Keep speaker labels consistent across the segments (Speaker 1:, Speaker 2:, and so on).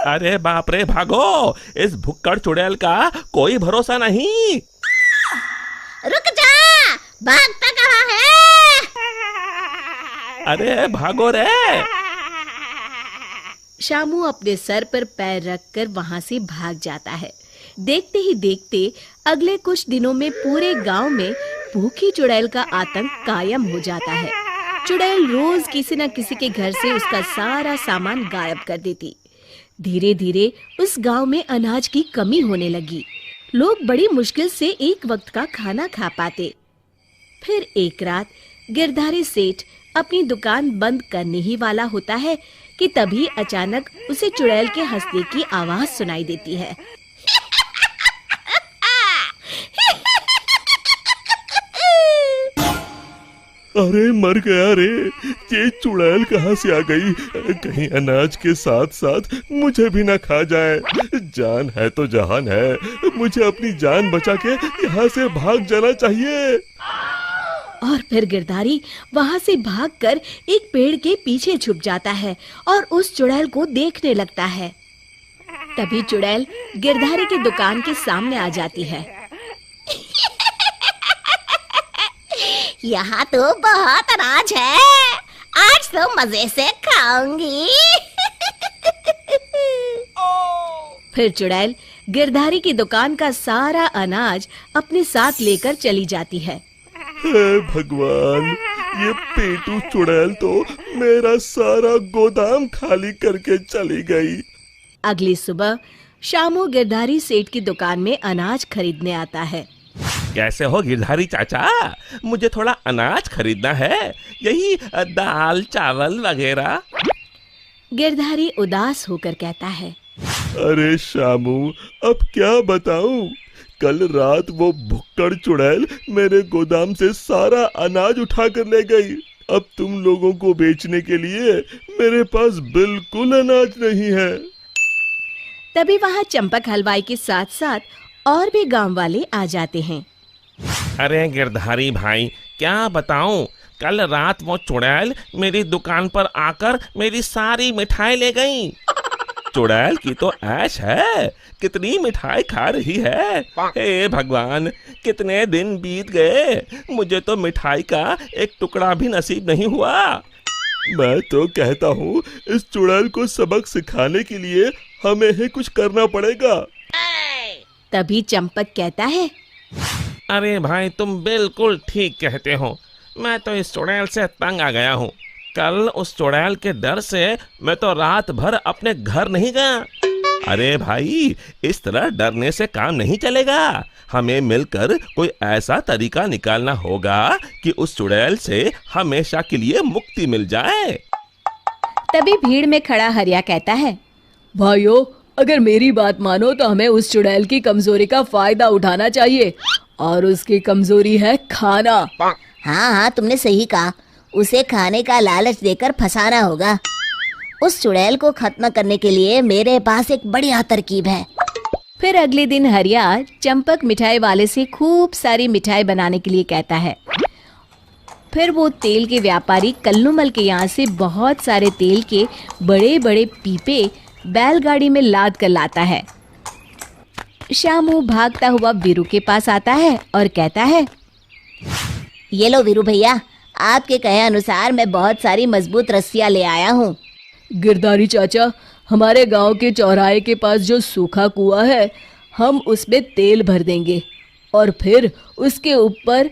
Speaker 1: अरे बाप रे, भागो, इस भुक्कड़ चुड़ैल का कोई भरोसा नहीं।
Speaker 2: रुक जा, भागता कहाँ है?
Speaker 1: अरे भागो रे।
Speaker 3: शामू अपने सर पर पैर रखकर वहां से भाग जाता है। देखते ही देखते अगले कुछ दिनों में पूरे गांव में भूखी चुड़ैल का आतंक कायम हो जाता है। चुड़ैल रोज किसी न किसी के घर से उसका सारा सामान गायब कर देती। धीरे धीरे उस गांव में अनाज की कमी होने लगी। लोग बड़ी मुश्किल से एक वक्त का खाना खा पाते। फिर एक रात गिरधारी सेठ अपनी दुकान बंद करने ही वाला होता है कि तभी अचानक उसे चुड़ैल के हंसने की आवाज सुनाई देती है।
Speaker 1: अरे मर गया रे, ये चुड़ैल कहाँ से आ गई? कहीं अनाज के साथ साथ मुझे भी ना खा जाए। जान है तो जहान है, मुझे अपनी जान बचा के यहाँ से भाग जाना चाहिए।
Speaker 3: और फिर गिरधारी वहां से भागकर एक पेड़ के पीछे छुप जाता है और उस चुड़ैल को देखने लगता है। तभी चुड़ैल गिरधारी की दुकान के सामने आ जाती है।
Speaker 2: यहाँ तो बहुत अनाज है, आज तो मजे से खाऊंगी।
Speaker 3: फिर चुड़ैल गिरधारी की दुकान का सारा अनाज अपने साथ लेकर चली जाती है।
Speaker 1: हे भगवान, ये पेटू चुड़ैल तो मेरा सारा गोदाम खाली करके चली गई।
Speaker 3: अगली सुबह शामू गिरधारी सेठ की दुकान में अनाज खरीदने आता है।
Speaker 1: कैसे हो गिरधारी चाचा, मुझे थोड़ा अनाज खरीदना है, यही दाल चावल वगैरह।
Speaker 3: गिरधारी उदास होकर कहता है,
Speaker 1: अरे शामू, अब क्या बताऊं? कल रात वो भुक्कड़ चुड़ैल मेरे गोदाम से सारा अनाज उठा कर ले गई। अब तुम लोगों को बेचने के लिए मेरे पास बिल्कुल अनाज नहीं है।
Speaker 3: तभी वहाँ चंपक हलवाई के साथ साथ और भी गांव वाले आ जाते हैं।
Speaker 1: अरे गिरधारी भाई, क्या बताऊं, कल रात वो चुड़ैल मेरी दुकान पर आकर मेरी सारी मिठाई ले गई। चुड़ैल की तो ऐश है, कितनी मिठाई खा रही है। हे भगवान, कितने दिन बीत गए, मुझे तो मिठाई का एक टुकड़ा भी नसीब नहीं हुआ। मैं तो कहता हूँ इस चुड़ैल को सबक सिखाने के लिए हमें ही कुछ करना पड़ेगा।
Speaker 3: तभी चंपक कहता है,
Speaker 1: अरे भाई, तुम बिल्कुल ठीक कहते हो। मैं तो इस चुड़ैल से तंग आ गया हूँ। कल उस चुड़ैल के डर से मैं तो रात भर अपने घर नहीं गया। अरे भाई, इस तरह डरने से काम नहीं चलेगा। हमें मिलकर कोई ऐसा तरीका निकालना होगा कि उस चुड़ैल से हमेशा के लिए मुक्ति मिल जाए।
Speaker 3: तभी भीड़ में खड़ा हरिया कहता है, भाइयों, अगर मेरी बात मानो तो हमें उस चुड़ैल की कमजोरी का फायदा उठाना चाहिए, और उसकी कमजोरी है खाना।
Speaker 2: हाँ हाँ, तुमने सही कहा, उसे खाने का लालच देकर फंसाना होगा। उस चुड़ैल को खत्म करने के लिए मेरे पास एक बढ़िया तरकीब है।
Speaker 3: फिर अगले दिन हरिया चंपक मिठाई वाले से खूब सारी मिठाई बनाने के लिए कहता है। फिर वो तेल के व्यापारी कल्लूमल के यहाँ से बहुत सारे तेल के बड़े बड़े पीपे बैलगाड़ी में लाद कर लाता है। शामू भागता हुआ वीरू के पास आता है और कहता है,
Speaker 2: ये लो वीरू भैया, आपके कहे अनुसार मैं बहुत सारी मजबूत रस्सियाँ ले आया हूँ।
Speaker 3: गिरधारी चाचा, हमारे गांव के चौराहे के पास जो सूखा कुआं है, हम उसमें तेल भर देंगे और फिर उसके ऊपर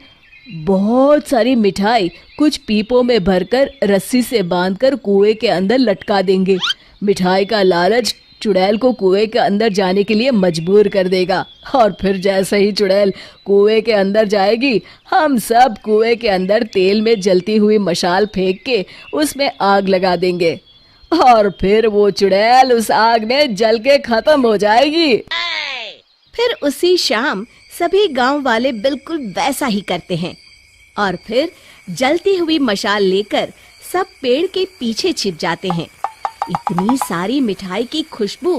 Speaker 3: बहुत सारी मिठाई कुछ पीपों में भरकर रस्सी से बांधकर कुएं के अंदर लटका देंगे। मिठाई का लालच चुड़ैल को कुएं के अंदर जाने के लिए मजबूर कर देगा, और फिर जैसे ही चुड़ैल कुएं के अंदर जाएगी, हम सब कुएं के अंदर तेल में जलती हुई मशाल फेंक के उसमें आग लगा देंगे, और फिर वो चुड़ैल उस आग में जल के खत्म हो जाएगी। फिर उसी शाम सभी गांव वाले बिल्कुल वैसा ही करते हैं, और फिर जलती हुई मशाल लेकर सब पेड़ के पीछे छिप जाते हैं। इतनी सारी मिठाई की खुशबू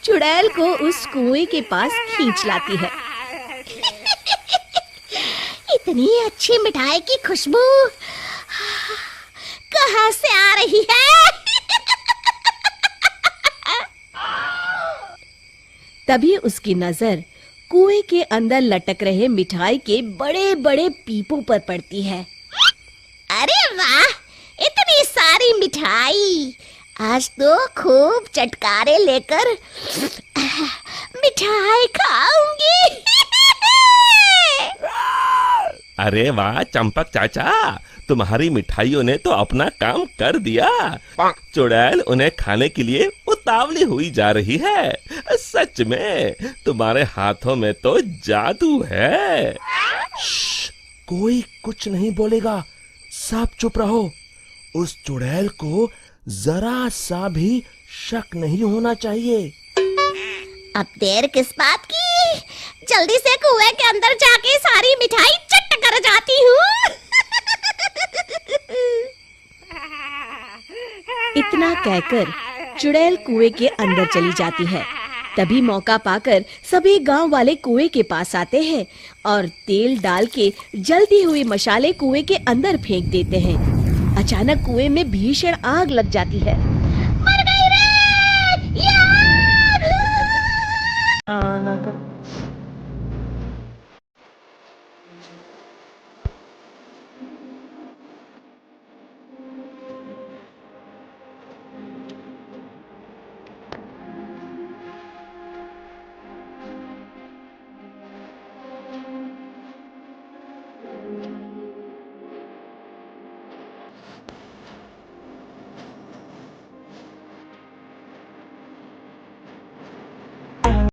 Speaker 3: चुड़ैल को उस कुएं के पास खींच लाती है।
Speaker 2: इतनी अच्छी मिठाई की खुशबू कहाँ से आ रही है?
Speaker 3: तभी उसकी नजर कुएं के अंदर लटक रहे मिठाई के बड़े बड़े पीपों पर पड़ती है।
Speaker 2: अरे वाह, इतनी सारी मिठाई! आज तो खूब चटकारे लेकर मिठाई खाऊंगी।
Speaker 1: अरे वाह चंपक चाचा, तुम्हारी मिठाइयों ने तो अपना काम कर दिया। चुड़ैल उन्हें खाने के लिए उतावली हुई जा रही है। सच में तुम्हारे हाथों में तो जादू है।
Speaker 4: कोई कुछ नहीं बोलेगा, सब चुप रहो। उस चुड़ैल को जरा सा भी शक नहीं होना चाहिए।
Speaker 2: अब देर किस बात की? जल्दी से कुएं के अंदर जाके सारी मिठाई चट कर जाती हूँ।
Speaker 3: इतना कहकर चुड़ैल कुएं के अंदर चली जाती है। तभी मौका पाकर सभी गांव वाले कुएं के पास आते हैं और तेल डाल के जलती हुई मशाले कुएं के अंदर फेंक देते हैं। अचानक कुएं में भीषण आग लग जाती है।